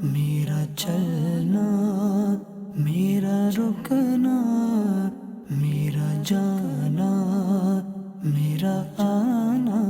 میرا چلنا، میرا رکنا، میرا جانا، میرا آنا،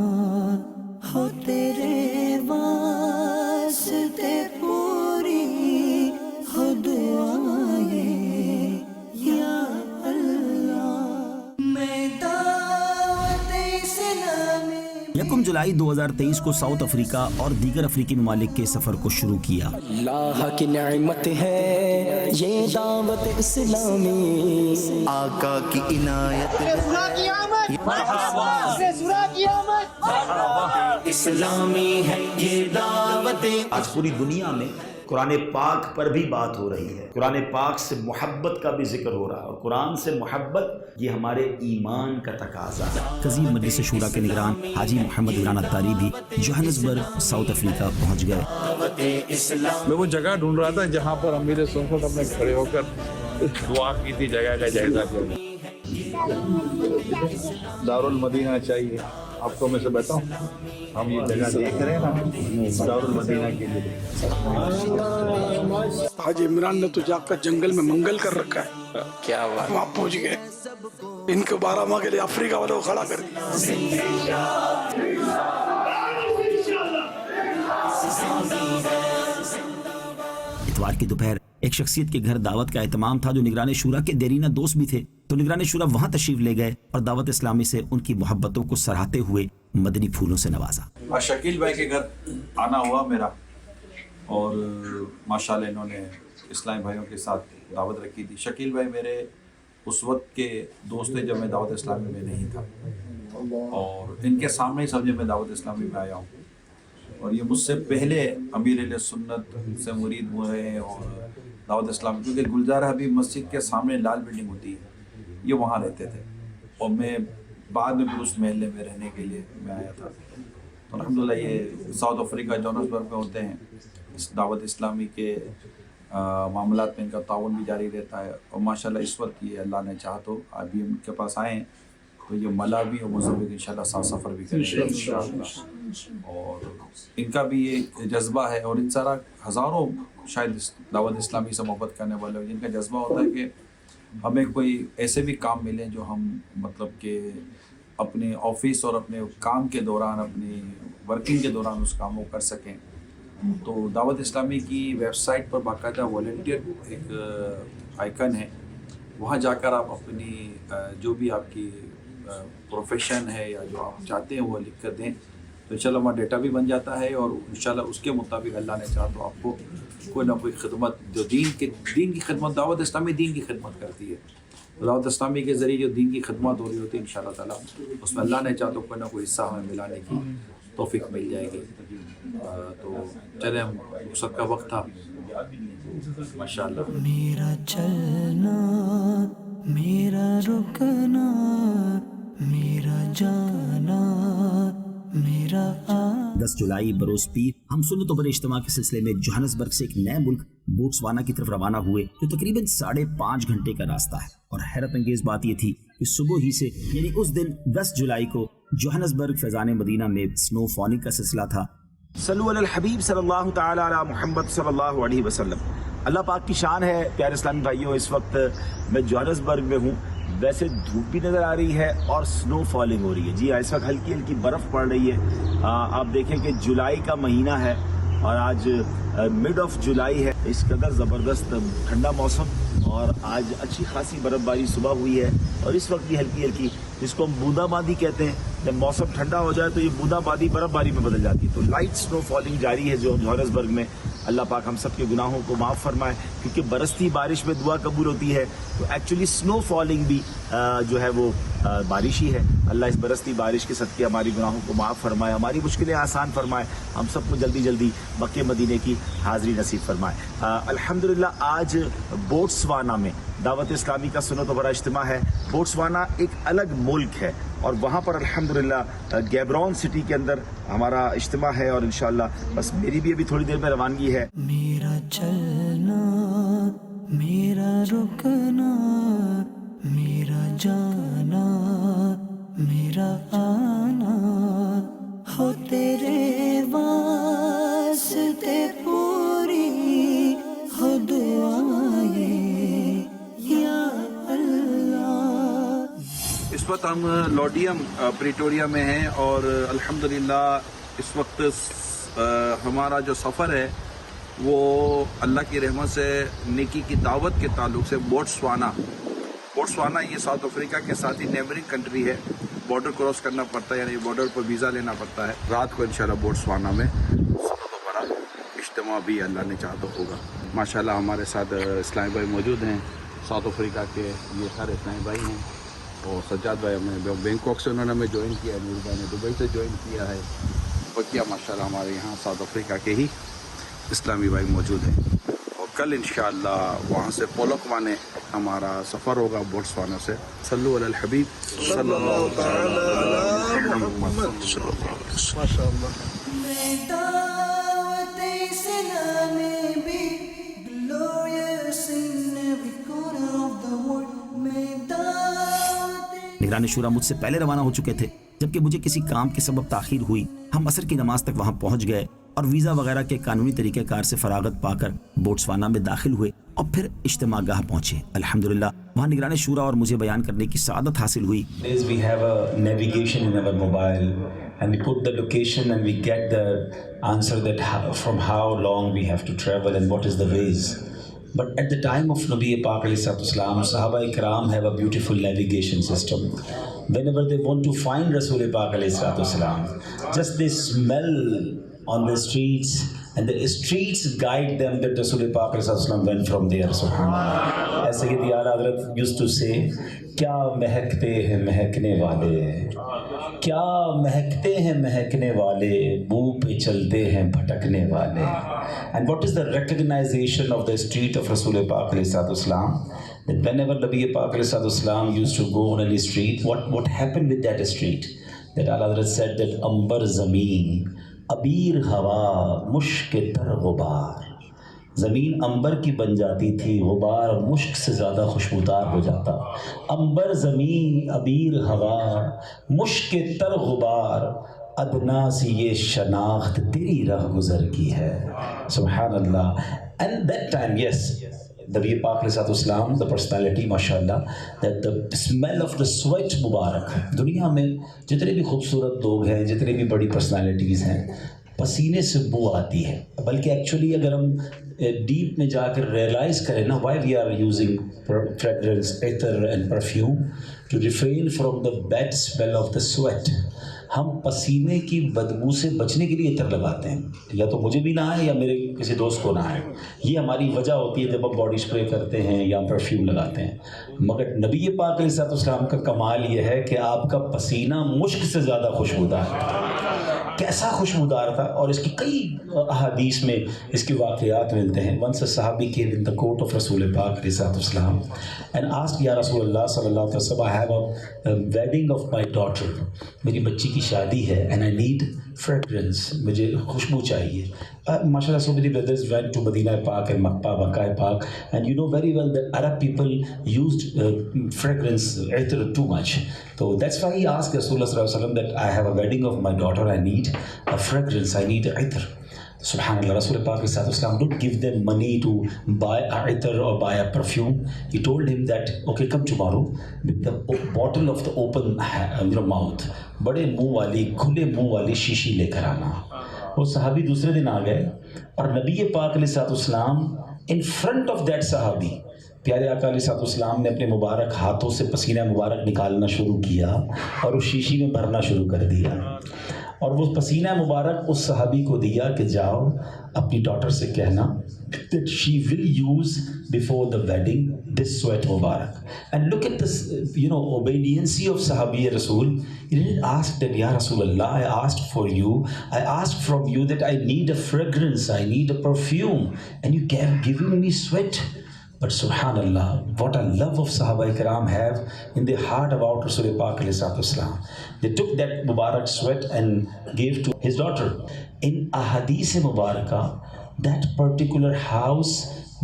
ہو تیرے واسطے پوری ہو دعائیں یا اللہ۔ میں دعوت اسلامی 1 جولائی 2023 کو ساؤتھ افریقہ اور دیگر افریقی ممالک کے سفر کو شروع کیا۔ اللہ کی نعمت ہے یہ دعوت اسلامی، آقا کی عنایت اسلامی ہے یہ دعوت۔ آج پوری دنیا میں قرآن پاک پر بھی بات ہو رہی ہے، قرآن پاک سے محبت کا بھی ذکر ہو رہا ہے، اور قرآن سے محبت یہ ہمارے ایمان کا تقاضا ہے۔ قضیم مجلس شورا کے نگران حاجی محمد عمران اتاری بھی جوہانسبرگ ساؤتھ افریقہ پہنچ گئے۔ میں وہ جگہ ڈھونڈ رہا تھا جہاں پر امیر سنت اپنے کھڑے ہو کر دعا کی تھی، جگہ کا جائزہ لیا۔ دارالمدینہ چاہیے آپ کو، میں سے بیٹھا ہوں، ہم یہ جگہ دیکھ رہے ہیں نا دارالمدینہ کے لیے۔ حاجی عمران نے تو جا کر جنگل میں منگل کر رکھا ہے، کیا بات، وہاں پہنچ گئے، ان کو 12 ماہ کے لیے افریقہ والوں کو کھڑا کر دیا۔ اتوار کی دوپہر ایک شخصیت کے گھر دعوت کا اہتمام تھا جو نگران شورا کے دیرینہ دوست بھی تھے، تو نگران شورا وہاں تشریف لے گئے اور دعوت اسلامی سے ان کی محبتوں کو سراہتے ہوئے مدنی پھولوں سے نوازا۔ شکیل بھائی کے گھر آنا ہوا میرا، اور ماشاءاللہ انہوں نے اسلامی بھائیوں کے ساتھ دعوت رکھی تھی۔ شکیل بھائی میرے اس وقت کے دوست تھے جب میں دعوت اسلامی میں نہیں تھا، اور ان کے سامنے ہی سمجھے میں دعوت اسلامی میں آیا ہوں، اور یہ مجھ سے پہلے امیر علیہ سنت سے مرید ہوئے ہیں، اور دعوت اسلامی کیونکہ گلزار حبیب مسجد کے سامنے لال بلڈنگ ہوتی ہے، یہ وہاں رہتے تھے، اور میں بعد میں بھی اس محلے میں رہنے کے لیے میں آیا تھا۔ تو الحمدللہ یہ ساؤتھ افریقہ جوہانسبرگ میں ہوتے ہیں، اس دعوت اسلامی کے معاملات میں ان کا تعاون بھی جاری رہتا ہے، اور ماشاءاللہ اس وقت یہ اللہ نے چاہا تو ابھی ان کے پاس آئے ہیں، تو یہ ملاوی اور موزمبیق انشاءاللہ ساتھ سفر بھی کریں گے انشاءاللہ۔ اور ان کا بھی یہ جذبہ ہے، اور ان سارا ہزاروں شاید دعوت اسلامی سے محبت کرنے والے ہوں، جن کا جذبہ ہوتا ہے کہ ہمیں کوئی ایسے بھی کام ملیں جو ہم مطلب کہ اپنے آفس اور اپنے کام کے دوران، اپنی ورکنگ کے دوران اس کام کو کر سکیں۔ تو دعوت اسلامی کی ویب سائٹ پر باقاعدہ والنٹیئر ایک آئیکن ہے، وہاں جا کر آپ اپنی جو بھی آپ کی پروفیشن ہے یا جو آپ چاہتے ہیں وہ لکھ کر دیں، تو انشاءاللہ وہاں ڈیٹا بھی بن جاتا ہے، اور انشاءاللہ اس کے مطابق اللہ نے چاہا تو آپ کو کوئی نہ کوئی خدمت جو دین کی خدمت، دعوت اسلامی دین کی خدمت کرتی ہے، دعوت اسلامی کے ذریعے جو دین کی خدمت ہو رہی ہوتی ہے انشاءاللہ تعالیٰ اس میں اللہ نے چاہا تو کوئی نہ کوئی حصہ ہمیں ملانے کی توفیق مل جائے گی۔ تو چلیں، ہم رخصت کا وقت تھا ماشاءاللہ۔ میرا چلنا، میرا رکنا، میرا جانا، میرا آنا۔ 10 جولائی بروز پیر ہم سنت و بر اجتماع کے سلسلے میں جوہانسبرگ سے ایک نئے ملک بوٹسوانا کی طرف روانہ ہوئے، جو تقریباً 5.5 گھنٹے کا راستہ ہے، اور حیرت انگیز بات یہ تھی کہ صبح ہی سے یعنی اس دن 10 جولائی کو جوہانسبرگ فیضان مدینہ میں سنو فالنگ کا سلسلہ تھا۔ صلو علی الحبیب صلی اللہ تعالی علی محمد صلی اللہ علیہ وسلم۔ اللہ پاک کی شان ہے پیارے اسلامی بھائیوں، اس وقت میں جوہانسبرگ میں ہوں، ویسے دھوپ بھی نظر آ رہی ہے اور سنو فالنگ ہو رہی ہے۔ جی اس وقت ہلکی ہلکی برف پڑ رہی ہے۔ آپ دیکھیں کہ جولائی کا مہینہ ہے اور آج مڈ آف جولائی ہے، اس قدر زبردست ٹھنڈا موسم، اور آج اچھی خاصی برف باری صبح ہوئی ہے، اور اس وقت بھی ہلکی ہلکی، جس کو ہم بوندا باندی کہتے ہیں، جب موسم ٹھنڈا ہو جائے تو یہ بوندا باندی برف باری میں بدل جاتی ہے۔ تو لائٹ سنو فالنگ جاری ہے جو جوہانسبرگ میں۔ اللہ پاک ہم سب کے گناہوں کو معاف فرمائے، کیونکہ برستی بارش میں دعا قبول ہوتی ہے، تو ایکچولی سنو فالنگ بھی جو ہے وہ بارش ہی ہے۔ اللہ اس برستی بارش کے صدقے ہماری گناہوں کو معاف فرمائے، ہماری مشکلیں آسان فرمائے، ہم سب کو جلدی جلدی مکہ مدینے کی حاضری نصیب فرمائے۔ الحمدللہ آج بوٹسوانا میں دعوت اسلامی کا سنت و بڑا اجتماع ہے۔ بوٹسوانا ایک الگ ملک ہے، اور وہاں پر الحمدللہ گیبرون سٹی کے اندر ہمارا اجتماع ہے، اور انشاءاللہ بس میری بھی ابھی تھوڑی دیر میں روانگی ہے۔ میرا چلنا، میرا رکنا، میرا جانا، میرا آنا، ہو تیرے واسطے پوری وقت ہم لوڈیم پریٹوریا میں ہیں اور الحمدللہ اس وقت ہمارا جو سفر ہے وہ اللہ کی رحمت سے نیکی کی دعوت کے تعلق سے بوٹسوانا یہ ساؤتھ افریقہ کے ساتھ ہی نیبرنگ کنٹری ہے. بارڈر کراس کرنا پڑتا ہے, یعنی بارڈر پر ویزا لینا پڑتا ہے. رات کو انشاءاللہ بوٹسوانا میں بہت بڑا اجتماع بھی اللہ نے چاہا تو ہوگا. ماشاءاللہ ہمارے ساتھ اسلامی بھائی موجود ہیں ساؤتھ افریقہ کے, یہ سارے اسلامی بھائی ہیں. اور سجاد بھائی ہمیں بینکاک سے انہوں نے ہمیں جوائن کیا ہے, نور بھائی نے دبئی سے جوائن کیا ہے. بقیہ ماشاءاللہ ہمارے یہاں ساؤتھ افریقہ کے ہی اسلامی بھائی موجود ہیں. اور کل انشاءاللہ وہاں سے پولوکوانے ہمارا سفر ہوگا بوٹسوانا سے. صلو علی الحبیب صلی اللہ تعالی علی محمد صلی اللہ علیہ وسلم. ماشاءاللہ میں دعوت اسلامی بھی glorious in every corner of the world. میں دعوت نگران شورا مجھ سے پہلے روانہ ہو چکے تھے, جبکہ مجھے کسی کام کے سبب تاخیر ہوئی. ہم عصر کی نماز تک وہاں پہنچ گئے اور ویزا وغیرہ کے قانونی طریقہ کار سے فراغت پا کر بوٹسوانا میں داخل ہوئے اور پھر اجتماع گاہ پہنچے. الحمدللہ وہاں نگران شورا اور مجھے بیان کرنے کی سعادت حاصل ہوئی. We have a navigation in our mobile and we put the location and we get the answer that from how long we have to travel and what is the ways. But at the time of Nabi Pak alayhi salatu wasalam, Sahaba Ikram have a beautiful navigation system. Whenever they want to find Rasul Pak alayhi salatu wasalam, just they smell on the streets and the streets guide them that Rasul Pak alayhi salatu wasalam went from there. Subhanallah. As Sayyidi Ala Hazrat used to say, کیا مہکتے ہیں مہکنے والے, کیا مہکتے ہیں مہکنے والے, منہ پہ چلتے ہیں بھٹکنے والے. And what is the recognition of the street of Rasul Pak alayhi salatu wasalam? That whenever Nabi Pak alayhi salatu wasalam used to go on any street, what happened with that street? That Allah Hazrat said that ambar zameen, abir hawa, mushk tar ghubar. زمین عنبر کی بن جاتی تھی, غبار مشک سے زیادہ خوشبودار ہو جاتا. عنبر زمین عبیر ہوا, مشک تر غبار, ادنا سی یہ شناخت تیری رہ گزر کی ہے. سبحان اللہ. And that time, yes, Nabi Pak alayhi salatu wasalam, the personality, mashallah, that the smell of the sweat mubarak. دنیا میں جتنے بھی خوبصورت لوگ ہیں, جتنے بھی بڑی پرسنالٹیز ہیں, پسینے سے بو آتی ہے. بلکہ ایکچولی اگر ہم ڈیپ میں جا کر ریئلائز کریں نا, why we are using fragrance, either and perfume to refrain from the bad smell of the sweat. ہم پسینے کی بدبو سے بچنے کے لیے عطر لگاتے ہیں, یا تو مجھے بھی نہ آئے یا میرے کسی دوست کو نہ آئے. یہ ہماری وجہ ہوتی ہے جب ہم باڈی اسپرے کرتے ہیں یا پرفیوم لگاتے ہیں. مگر نبی پاک علیہ الصلوۃ والسلام کا کمال یہ ہے کہ آپ کا پسینہ مشک سے زیادہ خوشبودار ہے. کیسا خوشبودار تھا, اور اس کی کئی احادیث میں اس کے واقعات ملتے ہیں. Once a صحابی came in the court of رسول پاک علیہ الصلوۃ والسلام and asked, یا رسول اللہ صلی اللہ علیہ وسلم, I have a wedding of my daughter, میری بچی کی شادی ہے, and I need fragrance, مجھے خوشبو چاہیے. MashaAllah, so many brothers went to Medina Pak and Makkah Pak, and you know very well that Arab people used fragrance either too much. So that's why he asked Rasulullah sallallahu alaihi wasallam that I have a wedding of my daughter, I need a fragrance, I need either. Subhanallah, Rasul Pak don't give them money to buy a either or buy a perfume. He told him that, okay, come tomorrow with the bottle of the open mouth, بڑے منہ والی, کھلے منہ والی شیشی لے کر آنا. وہ صحابی دوسرے دن آ گئے اور نبی پاک علیہ الصلوۃ والسلام ان فرنٹ آف دیٹ صحابی, پیارے آقا علیہ الصلوۃ والسلام نے اپنے مبارک ہاتھوں سے پسینہ مبارک نکالنا شروع کیا اور اس شیشی میں بھرنا شروع کر دیا. اور وہ پسینہ مبارک اس صحابی کو دیا کہ جاؤ اپنی ڈاٹر سے کہنا that she will use before the wedding this sweat mubarak. And look at this, obediency of Sahabi Rasul. He didn't ask that, Ya Rasulullah, I asked for you, I asked from you that I need a fragrance, I need a perfume, and you kept giving me sweat. But subhanallah, what a love of Sahaba Ikram have in their heart about Rasul Pak alayhi salatu wasalam. They took that Mubarak sweat and gave to his daughter. In Ahadith Mubarakah, that particular house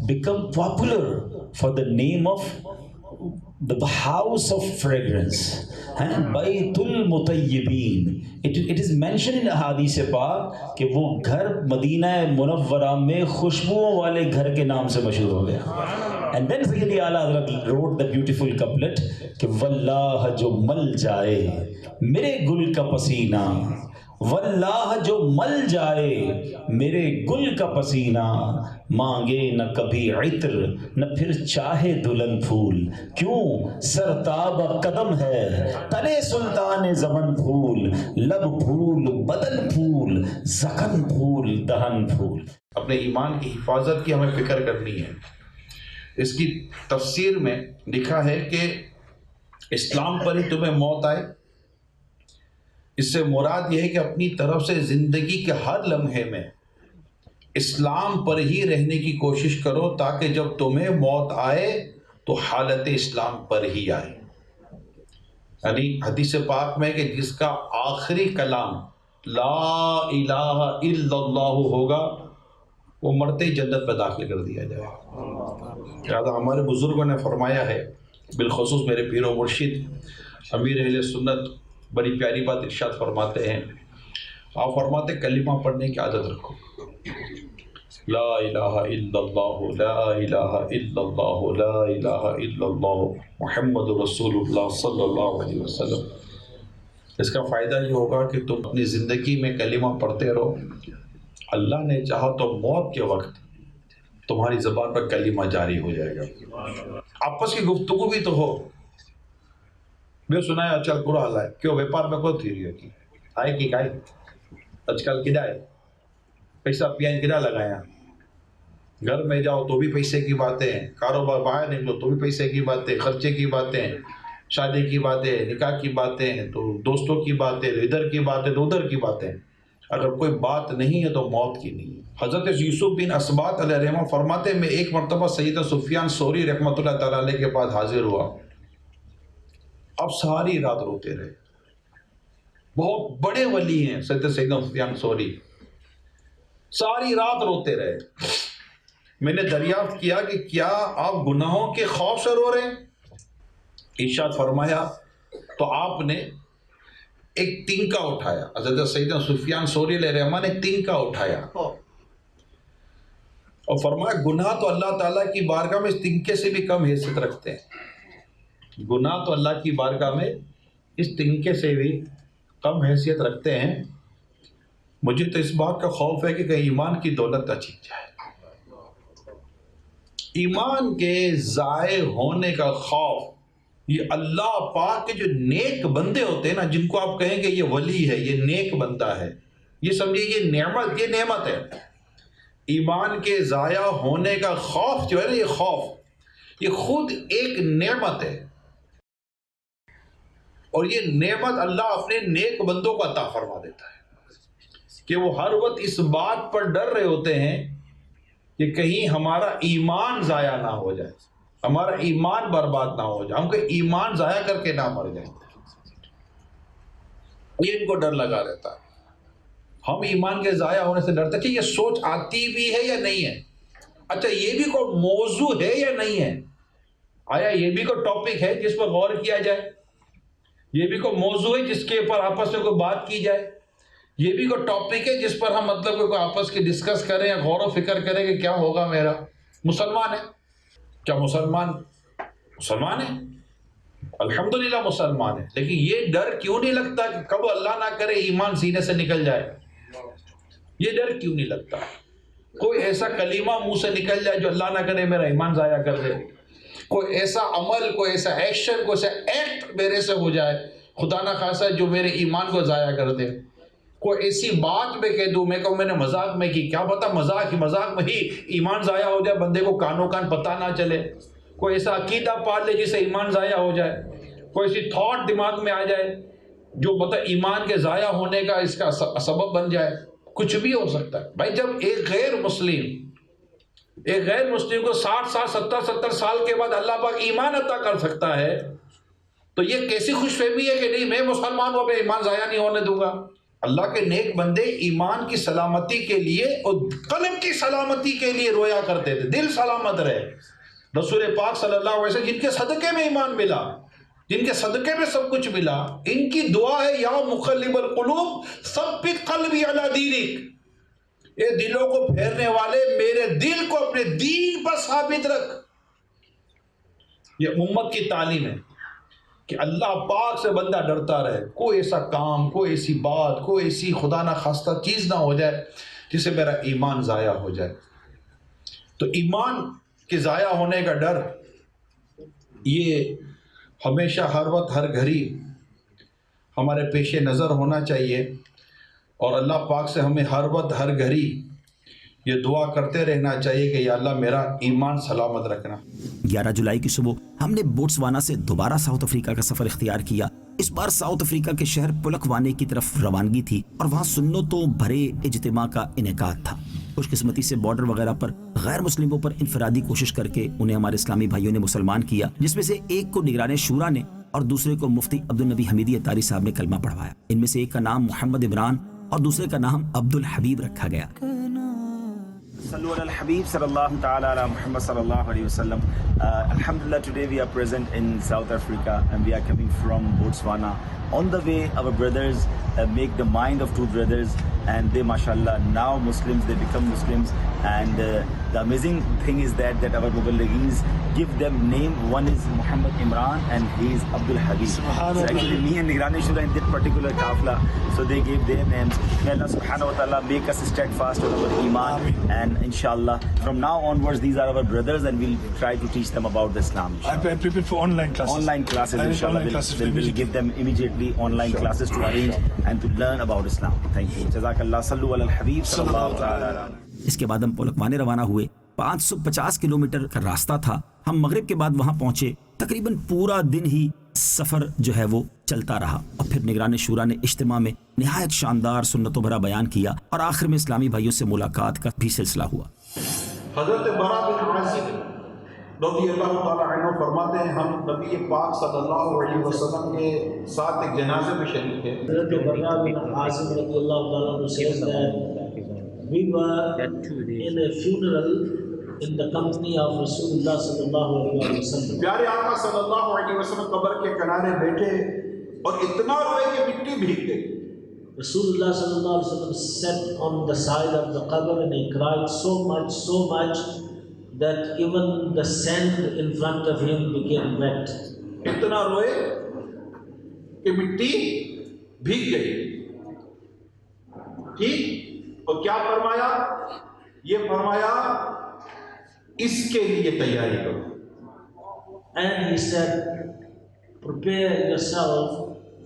become popular for the name of the house of fragrance, Baytul Mutayyibin. It is mentioned in Hadith Pak کہ وہ گھر مدینہ منورہ میں خوشبوؤں والے گھر کے نام سے مشہور ہو گیا. And then Sayyidi A'la Hazrat wrote the beautiful couplet کہ واللہ جو مل جائے میرے گل کا پسینہ، واللہ جو مل جائے میرے گل کا پسینہ، مانگے نہ کبھی عطر نہ پھر چاہے دلہن پھول، کیوں سرتاب قدم ہے تلے سلطان زمن پھول، لب پھول بدن پھول زخم پھول دہن پھول. اپنے ایمان کی حفاظت کی ہمیں فکر کرنی ہے. اس کی تفسیر میں لکھا ہے کہ اسلام پر ہی تمہیں موت آئے. اس سے مراد یہ ہے کہ اپنی طرف سے زندگی کے ہر لمحے میں اسلام پر ہی رہنے کی کوشش کرو تاکہ جب تمہیں موت آئے تو حالت اسلام پر ہی آئے. یعنی حدیث پاک میں کہ جس کا آخری کلام لا الہ الا اللہ ہوگا وہ مرتے ہی جنت میں داخل کر دیا جائے. لہٰذا ہمارے بزرگوں نے فرمایا ہے، بالخصوص میرے پیر و مرشد امیر اہل سنت بڑی پیاری بات ارشاد فرماتے ہیں. آپ فرماتے کلمہ پڑھنے کی عادت رکھو. لا الہ الا اللہ لا الہ الا اللہ لا الہ الا اللہ محمد رسول اللہ صلی اللہ علیہ وسلم. اس کا فائدہ یہ ہوگا کہ تم اپنی زندگی میں کلمہ پڑھتے رہو. اللہ نے چاہا تو موت کے وقت تمہاری زبان پر کلمہ جاری ہو جائے گا. آپس کی گفتگو بھی تو ہو. میں سنا ہے اچھا برا حال ہے کیوں ویپار میں کوئی تھی رہی ہے آئے کی کائی آج کل کدا ہے پیسہ پیان کدا لگایا. گھر میں جاؤ تو بھی پیسے کی باتیں، کاروبار باہر نکلو تو بھی پیسے کی باتیں، خرچے کی باتیں، شادی کی باتیں، نکاح کی باتیں، تو دوستوں کی باتیں، ادھر کی باتیں تو ادھر کی باتیں. اگر کوئی بات نہیں ہے تو موت کی نہیں ہے. حضرت یوسف بن اسبات علیہ الرحمہ فرماتے میں ایک مرتبہ سیدنا سفیان ثوری رحمۃ اللہ تعالیٰ علیہ کے پاس حاضر ہوا. اب ساری رات روتے رہے. بہت بڑے ولی ہیں سیدنا سفیان ثوری، ساری رات روتے رہے. میں نے دریافت کیا کہ کیا آپ گناہوں کے خوف سے رو رہے ہیں؟ ارشاد فرمایا تو آپ نے ایک تنکا اٹھایا. حضرت سیدنا سفیان ثوری علیہ الرحمہ نے تنکا اٹھایا اور فرمایا گناہ تو اللہ تعالیٰ کی بارگاہ میں اس تنکے سے بھی کم حیثیت رکھتے ہیں. گناہ تو اللہ کی بارگاہ میں اس تنکے سے بھی کم حیثیت رکھتے ہیں. مجھے تو اس بات کا خوف ہے کہ کہیں ایمان کی دولت نہ چھن جائے. ایمان کے ضائع ہونے کا خوف. یہ اللہ پاک کے جو نیک بندے ہوتے ہیں نا، جن کو آپ کہیں کہ یہ ولی ہے، یہ نیک بندہ ہے، یہ سمجھیے یہ نعمت ہے. ایمان کے ضائع ہونے کا خوف جو ہے نا، یہ خوف یہ خود ایک نعمت ہے. اور یہ نعمت اللہ اپنے نیک بندوں کو عطا فرما دیتا ہے کہ وہ ہر وقت اس بات پر ڈر رہے ہوتے ہیں کہ کہیں ہمارا ایمان ضائع نہ ہو جائے، ہمارا ایمان برباد نہ ہو جائے، ہم کو ایمان ضائع کر کے نہ مر جائیں. یہ ان کو ڈر لگا رہتا ہے. ہم ایمان کے ضائع ہونے سے ڈرتے ہیں. یہ سوچ آتی بھی ہے یا نہیں ہے؟ اچھا یہ بھی کوئی موضوع ہے یا نہیں ہے؟ آیا یہ بھی کوئی ٹاپک ہے جس پر غور کیا جائے؟ یہ بھی کوئی موضوع ہے جس کے اوپر آپس میں کوئی بات کی جائے؟ یہ بھی کوئی ٹاپک ہے جس پر ہم مطلب کوئی آپس کی ڈسکس کریں یا غور و فکر کریں کہ کیا ہوگا میرا؟ مسلمان ہے کیا؟ مسلمان ہے، الحمدللہ مسلمان ہے. لیکن یہ ڈر کیوں نہیں لگتا کہ کب اللہ نہ کرے ایمان سینے سے نکل جائے؟ یہ ڈر کیوں نہیں لگتا؟ کوئی ایسا کلمہ منہ سے نکل جائے جو اللہ نہ کرے میرا ایمان ضائع کر دے. کوئی ایسا عمل، کوئی ایسا ایکشن، کوئی ایسا ایکٹ میرے سے ہو جائے خدا نہ خاصہ جو میرے ایمان کو ضائع کر دے. کوئی ایسی بات میں کہہ دوں، میں کہوں میں نے مذاق میں کی، کیا پتا مذاق میں ہی ایمان ضائع ہو جائے، بندے کو کانوں کان پتہ نہ چلے. کوئی ایسا عقیدہ پال لے جس سے ایمان ضائع ہو جائے. کوئی ایسی تھاٹ دماغ میں آ جائے جو مطلب ایمان کے ضائع ہونے کا اس کا سبب بن جائے. کچھ بھی ہو سکتا ہے. بھائی جب ایک غیر مسلم کو 60 سال 70 سال کے بعد اللہ پاک ایمان عطا کر سکتا ہے تو یہ کیسی خوش فہمی ہے کہ نہیں میں مسلمان ہوں، میں ایمان ضائع نہیں ہونے دوں گا. اللہ کے نیک بندے ایمان کی سلامتی کے لیے اور قلب کی سلامتی کے لیے رویا کرتے تھے. دل سلامت رہے، رسول پاک صلی اللہ علیہ وسلم جن کے صدقے میں ایمان ملا، جن کے صدقے میں سب کچھ ملا، ان کی دعا ہے یا مقلب القلوب ثبت قلبی علی دینک، اے دلوں کو پھیرنے والے میرے دل کو اپنے دین پر ثابت رکھ۔ یہ امت کی تعلیم ہے کہ اللہ پاک سے بندہ ڈرتا رہے، کوئی ایسا کام، کوئی ایسی بات، کوئی ایسی خدا نہ خواستہ چیز نہ ہو جائے جس سے میرا ایمان ضائع ہو جائے۔ تو ایمان کے ضائع ہونے کا ڈر یہ ہمیشہ ہر وقت ہر گھڑی ہمارے پیش نظر ہونا چاہیے، اور اللہ پاک سے ہمیں ہر وقت ہر گھڑی یہ دعا کرتے رہنا چاہیے کہ یا اللہ میرا ایمان سلامت رکھنا۔ 11 جولائی کی صبح ہم نے بوٹسوانا سے دوبارہ ساؤتھ افریقہ کا سفر اختیار کیا۔ اس بار ساؤتھ افریقہ کے شہر پولکوانے کی طرف روانگی تھی اور وہاں سنتوں بھرے اجتماع کا انعقاد تھا۔ خوش قسمتی سے بارڈر وغیرہ پر غیر مسلموں پر انفرادی کوشش کر کے انہیں ہمارے اسلامی بھائیوں نے مسلمان کیا، جس میں سے ایک کو نگران شورا نے اور دوسرے کو مفتی عبدالنبی حمیدی اتاری صاحب نے کلمہ پڑھوایا۔ ان میں سے ایک کا نام محمد عمران اور دوسرے کا نام عبدالحبیب رکھا گیا۔ صلو علی الحبیب صلی اللہ تعالی علی محمد صلی اللہ علیہ وسلم. Alhamdulillah, today we are present in South Africa and we are coming from Botswana. On the way, our brothers make the mind of two brothers, and they, mashallah, now Muslims, they become Muslims. And the amazing thing is that our Muballigheens give them name. One is Muhammad Imran and he is Abdul Habib. So actually me and Nigrani Shura in that particular kafla, so they gave their names. May Allah subhanahu wa ta'ala make us steadfast on our iman, and inshallah from now onwards these are our brothers and we'll try to teach them about the Islam. I prepared for online classes. Online classes, inshallah. We'll give them immediately online classes to arrange and to learn about Islam. Thank you. Jazakallah. Sallu ala al-Habib sallallahu ta'ala alayhi. اس کے بعد ہم پولکوانے روانہ ہوئے۔ 550 kilometre کا راستہ تھا۔ ہم مغرب کے بعد وہاں پہنچے۔ تقریباً پورا دن ہی سفر جو ہے وہ چلتا رہا، اور پھر نگران شورا نے اجتماع میں نہایت شاندار سنتوں بھرا بیان کیا، اور آخر میں اسلامی بھائیوں سے ملاقات کا بھی سلسلہ ہوا۔ حضرت برا بن عازب رضی اللہ تعالیٰ عنہ فرماتے ہیں ہم نبی پاک صلی اللہ علیہ وسلم کے ساتھ ایک جنازے میں شریک تھے۔ حضرت برا بن عازب رضی اللہ تعالیٰ عنہ says that we were in a funeral in the company of Rasulullah sallallahu alaihi wasallam. پیارے آقا صلی اللہ علیہ وسلم قبر کے کنارے بیٹھے اور اتنا روئے کہ مٹی بھیگ گئی۔ Rasulullah sallallahu alaihi wasallam sat on the side of the qabr and he cried so much that even the sand in front of him became wet. اتنا روئے کہ مٹی بھیگ گئی۔ ٹھیک، اور کیا فرمایا؟ یہ فرمایا اس کے لیے تیاری کرو۔ And he said, prepare yourself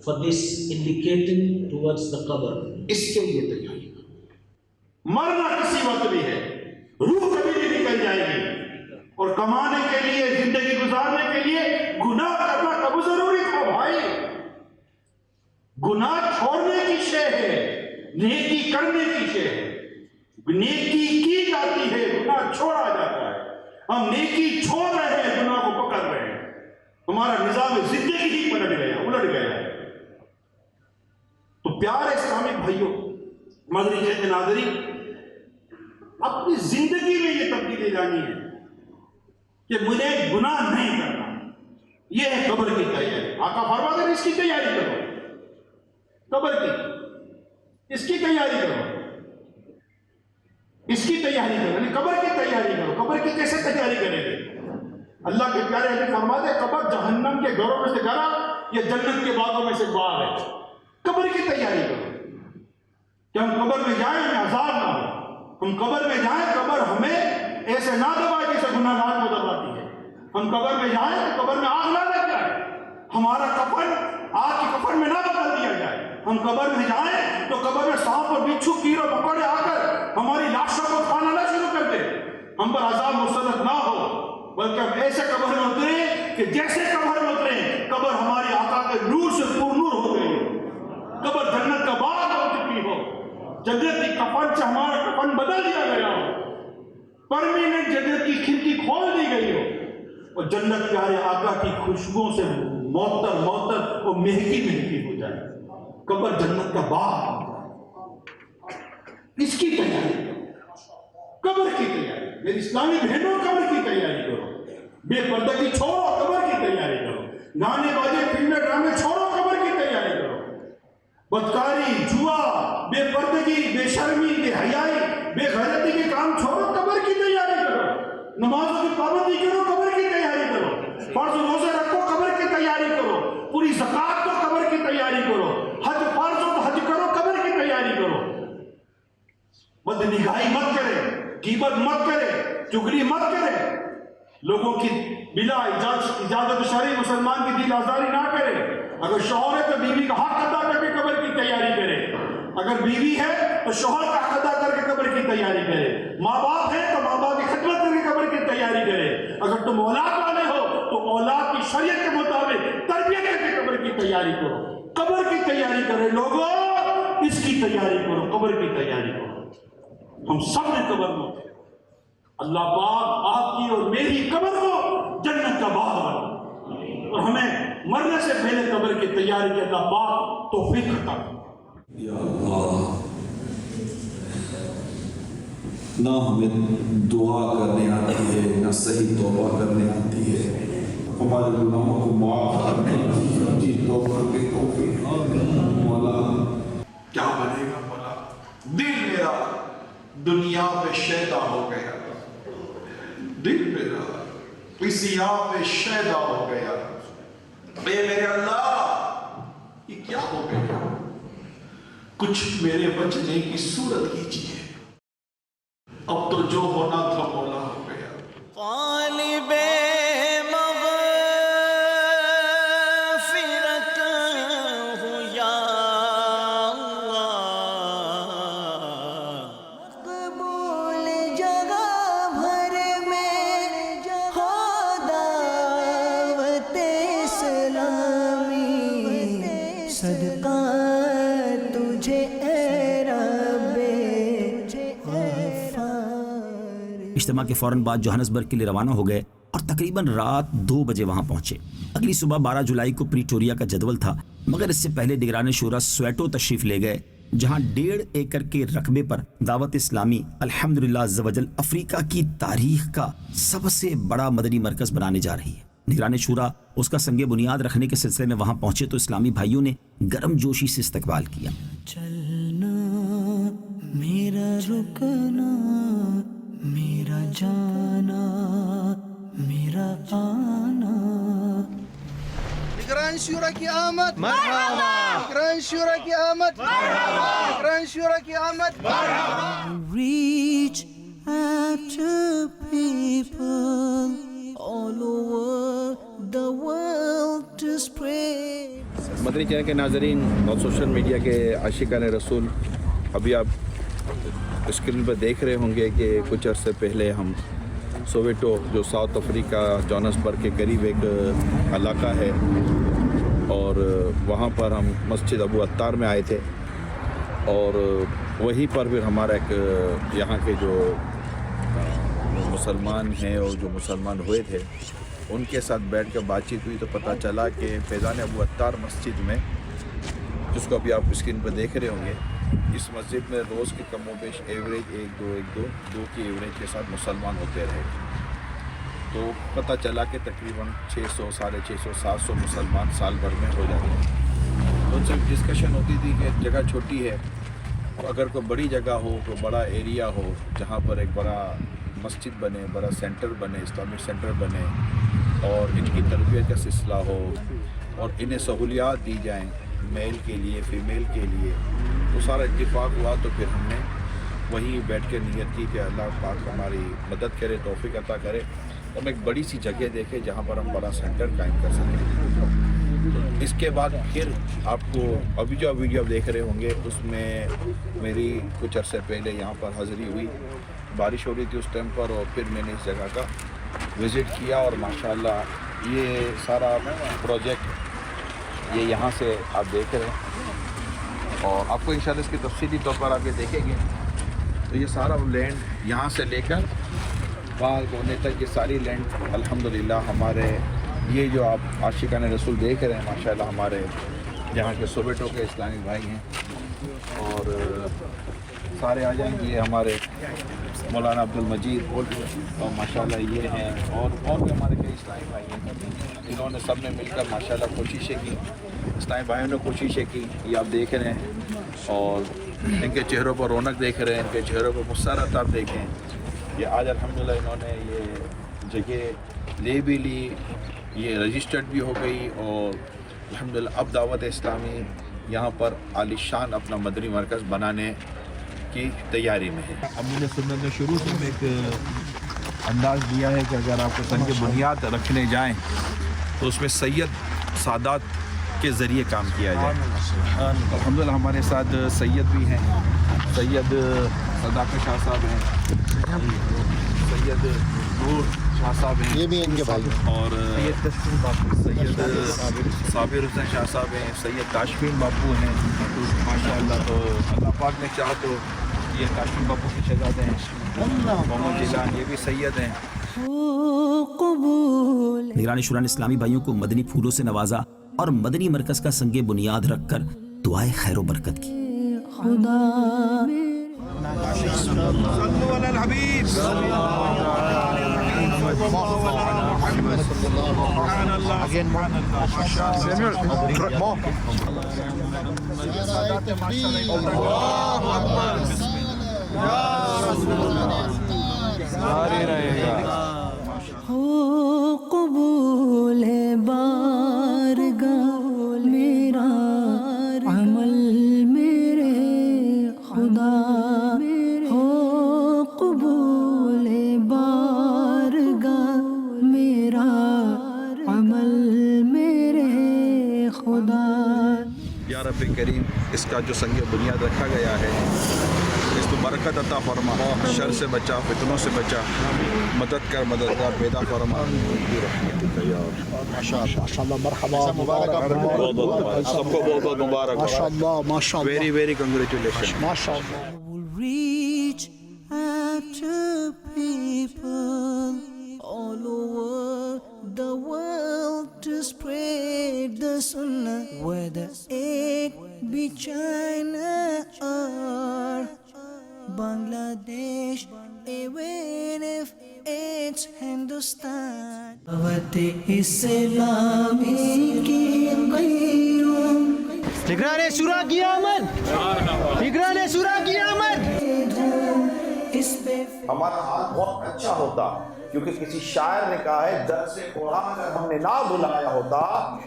for this, indicating towards the qabr. اس کے لیے تیاری کرو۔ مرنا کسی وقت بھی ہے، روح کبھی بھی نکل جائے گی، اور کمانے کے لیے، زندگی گزارنے کے لیے گناہ کرنا کب ضروری تھا بھائی؟ گناہ چھوڑنے کی شے ہے، نیکی کرنے کی شے ہے۔ نیکی کی جاتی ہے، گناہ چھوڑا جاتا ہے۔ ہم نیکی چھوڑ رہے ہیں، گناہ کو پکڑ رہے ہیں۔ ہمارا نظام زندگی ہی پلٹ گیا، الٹ گیا۔ تو پیارے اسلامی بھائیوں، مدنی چینل ناظرین، اپنی زندگی میں یہ تبدیلی لانی ہے کہ مجھے گناہ نہیں کرنا۔ یہ ہے قبر کی تیاری۔ آقا فرماتے ہیں اس کی تیاری کرو، قبر کی، اس کی تیاری کرو، اس کی تیاری کرو، یعنی قبر کی تیاری کرو۔ قبر کی کیسے تیاری کریں گے؟ اللہ کے پیارے حبیب فرماتے ہیں قبر جہنم کے گھروں میں سے گھر یا جنت کے باغوں میں سے باغ ہے۔ قبر کی تیاری کرو کہ ہم قبر میں جائیں، ہمیں عذاب نہ ہو۔ ہم قبر میں جائیں، قبر ہمیں ایسے نہ دبائے جیسے گناہ گار کو دباتی ہے۔ ہم قبر میں جائیں تو قبر میں آگ نہ لگ جائے، ہمارا کفن آگ کے کفن میں نہ بدل دیا جائے۔ ہم قبر میں جائیں تو قبر میں سانپ اور بچھو کیڑے مکوڑے آ کر ہماری لاشوں کو کھانا نہ شروع کر دے، ہم پر عذاب مسلط نہ ہو، بلکہ ہم ایسے قبر میں اتریں کہ جیسے قبر میں اتریں قبر ہماری آقا کے نور سے پر نور ہو گئی ہو، قبر جنت کا باغ ہو چکی ہو، جنت کی کفن سے ہمارا کفن بدل دیا گیا ہو، پرمیننٹ جنت کی کھڑکی کھول دی گئی ہو، اور جنت پیارے آقا کی خوشبوؤں سے معطر اور مہکی ہو جائے۔ قبر جنت کا باغ، اس کی تیاری کرو، قبر کی تیاری۔ میری اسلامی بہنوں، قبر کی تیاری کرو۔ بے پردگی چھوڑو، قبر کی تیاری کرو. گانے باجے فلمیں ڈرامے چھوڑو، قبر کی تیاری کرو. بدکاری، جوا، بے پردگی، بے شرمی، بے حیائی، بے غیرتی کے کام چھوڑو، قبر کی تیاری کرو. نمازوں کی پابندی کرو، قبر کی تیاری کرو. فرض روزے رکھو، قبر کی تیاری کرو. پوری زکات دو، قبر کی تیاری کرو. حج فرض ہو تو حج کرو، قبر کی تیاری کرو. بد نگاہی مت کرے، غیبت مت کرے، چغلی مت کرے. لوگوں کی بلا اجازت شرعی مسلمان کی دل آزاری نہ کرے. اگر شوہر ہے تو بیوی کا حق ادا کر کے قبر کی تیاری کرے. اگر بیوی ہے تو شوہر کا حق ادا کر کے قبر کی تیاری کرے. ماں باپ ہے تو ماں باپ کی خدمت کر کے قبر کی تیاری کرے. اگر تم اولاد والے ہو تو اولاد کی شریعت کے مطابق تربیت کر کے قبر کی تیاری کرو. قبر کی تیاری کرے لوگوں، اس کی تیاری کرو، قبر کی تیاری کرو. ہم سب نے قبر میں اللہ پاک آپ کی اور میری قبر کو جنت کا باغ بنا، اور ہمیں مرنے سے پہلے قبر کی تیاری کے اللہ پاک توفیق عطا کرے. یا اللہ، نہ ہمیں دعا کرنے آتی ہے، نہ صحیح توبہ کرنے آتی ہے. ہمارے گناہوں کو معاف کرنے کی توفیق مولا. کیا بنے گا مولا؟ دل میرا دنیا پہ شیدا ہو گیا، دل میرا کسی پہ شیدا ہو گیا. اے میرے اللہ، یہ کیا ہو گیا؟ کچھ میرے بچنے کی صورت کیجیے. اب تو جو ہونا تھا مولا ہو گیا. طالب مغفرت ہوں یا اللہ، مقبول جگہ بھر میں ہو دعوت اسلامی. صدقہ تجھے اے رب اجتماع کے فوراً بعد جوہانسبرگ کے لیے روانہ ہو گئے اور تقریباً رات 2 بجے وہاں پہنچے. اگلی صبح 12 جولائی کو پریٹوریا کا جدول تھا، مگر اس سے پہلے نگران شورا سویٹو تشریف لے گئے، جہاں 1.5 ایکڑ کے رقبے پر دعوت اسلامی الحمدللہ عز و جل افریقہ کی تاریخ کا سب سے بڑا مدنی مرکز بنانے جا رہی ہے. نگران شورا اس کا سنگ بنیاد رکھنے کے سلسلے میں وہاں پہنچے تو اسلامی بھائیوں نے گرم جوشی سے استقبال کیا. چلنا میرا رکنا، میرا جانا، میرا آنا. نگران شورا کی آمد مرحبا، نگران شورا کی آمد مرحبا، نگران شورا کی آمد مرحبا. Reach out to people all over the world to spread. Madani channel کے ناظرین اور سوشل میڈیا کے عاشقان رسول، ابھی آپ اسکرین پر دیکھ رہے ہوں گے کہ کچھ عرصے پہلے ہم سوویٹو، جو ساؤتھ افریقہ جوہانسبرگ کے قریب ایک علاقہ ہے، اور وہاں پر ہم مسجد ابو عطار میں آئے تھے، اور وہیں پر پھر ہمارا ایک یہاں کے جو مسلمان ہیں اور جو مسلمان ہوئے تھے ان کے ساتھ بیٹھ کر بات چیت ہوئی، تو پتہ چلا کہ فیضان ابو عطار مسجد میں، جس کو ابھی آپ اسکرین پر دیکھ رہے ہوں گے، اس مسجد میں روز کے کم و بیش ایوریج 1-2 کی ایوریج کے ساتھ مسلمان ہوتے رہے. تو پتہ چلا کہ تقریباً 600 650 700 مسلمان سال بھر میں ہو جاتے ہیں. تو ان سے ڈسکشن ہوتی تھی کہ جگہ چھوٹی ہے، اور اگر کوئی بڑی جگہ ہو، کوئی بڑا ایریا ہو جہاں پر ایک بڑا مسجد بنے، بڑا سینٹر بنے، اسلامک سینٹر بنے، اور ان کی تربیت کا سلسلہ ہو اور انہیں سہولیات دی جائیں میل کے لیے، فیمیل کے لیے. تو سارا اتفاق ہوا، تو پھر ہم نے وہیں بیٹھ کے نیت کی کہ اللہ پاک ہماری مدد کرے، توفیق عطا کرے، ہم ایک بڑی سی جگہ دیکھیں جہاں پر ہم بڑا سینٹر قائم کر سکیں. اس کے بعد پھر آپ کو ابھی جو ویڈیو آپ دیکھ رہے ہوں گے اس میں میری کچھ عرصے پہلے یہاں پر حاضری ہوئی، بارش ہو رہی تھی اس ٹائم پر، اور پھر میں نے اس جگہ کا وزٹ کیا، اور ماشاءاللہ یہ سارا پروجیکٹ یہ یہاں سے آپ دیکھ رہے ہیں، اور آپ کو انشاءاللہ اس کی تفصیلی طور پر آپ یہ دیکھیں گے. تو یہ سارا لینڈ یہاں سے لے کر وہاں ہونے تک یہ ساری لینڈ الحمدللہ ہمارے یہ جو آپ عاشقان رسول دیکھ رہے ہیں ماشاءاللہ ہمارے یہاں کے سوویٹو کے اسلامی بھائی ہیں، اور سارے آ جائیں. یہ ہمارے مولانا عبد المجید اور ماشاءاللہ یہ ہیں اور بھی ہمارے کئی اسلامی بھائی ہیں. انہوں نے سب نے مل کر ماشاءاللہ کوششیں کی. اسلامی بھائیوں نے کوششیں کی. یہ آپ دیکھ رہے ہیں اور ان کے چہروں پر رونق دیکھ رہے ہیں, ان کے چہروں پر مسرت آپ دیکھیں. یہ آج الحمدللہ انہوں نے یہ جگہ لے بھی لی, یہ رجسٹرڈ بھی ہو گئی اور الحمدللہ اب دعوت اسلامی یہاں پر عالی شان اپنا مدنی مرکز بنانے کی تیاری میں ہے. امین سنت نے شروع سے ایک انداز دیا ہے کہ اگر آپ کو سن کے بنیاد رکھنے جائیں تو اس میں سید سادات کے ذریعے کام کیا جائے. الحمدللہ ہمارے ساتھ سید بھی ہیں, سید صداقت شاہ صاحب ہیں, سید نور شاہ صاحب ہیں, یہ بھی ان کے بھائی, اور سید صابر حسین شاہ صاحب ہیں, سید کاشفین باپو ہیں ماشاء اللہ. تو اللہ پاک نے چاہا تو یہ کاشفین باپو کے شہزادے ہیں, محمد جیلان یہ بھی سید ہیں. نگران شورا نے اسلامی بھائیوں کو مدنی پھولوں سے نوازا اور مدنی مرکز کا سنگ بنیاد رکھ کر دعائے خیر و برکت کی. صلوا علی الحبیب ہو قبول بارگاہ میرا عمل میرے خدا, ہو قبول بارگاہ میرا عمل میرے خدا. یا رب کریم اس کا جو سنگ بنیاد رکھا گیا ہے اس کو برکت عطا فرما, شر سے بچا, فتنوں سے بچا, مدد کر, مددگار پیدا فرما. ماشاءاللہ مرحبا, مبارک, سب کو بہت بہت مبارک. ماشاءاللہ ماشاءاللہ, ویری ویری کنگریچولیشن. ماشاءاللہ. will reach out to people all over the world to spread the sunnah, whether it be China or Bangladesh, even if it's Hindustan. دعوت اسلامی کی قیوم, نگران شورا کی آمد, نگران شورا کی آمد. ہمارا حال بہت اچھا ہوتا کیونکہ کسی شاعر نے کہا ہے درس قرآن اگر ہم نے نہ بلایا ہوتا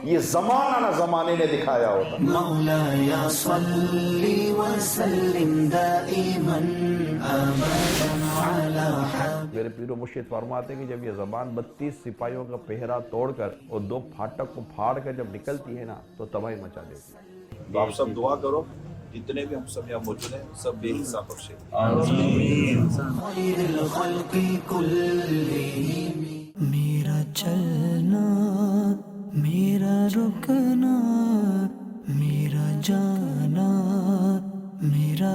یہ زمانہ نہ زمانے نے دکھایا ہوتا. مولاي صل وسلم دائما ابدا على حبيبك. میرے پیر و مرشد فرماتے ہیں کہ جب یہ زبان 32 سپاہیوں کا پہرا توڑ کر اور 2 پھاٹک کو پھاڑ کر جب نکلتی ہے نا تو تباہی مچا دیتی ہے. تو آپ سب دعا کرو, جتنے بھی ہم سب یہاں موجود ہیں سب بے حساب بخشے. خیر الخلق کلہم, میرا چلنا, میرا رکنا, میرا جانا, میرا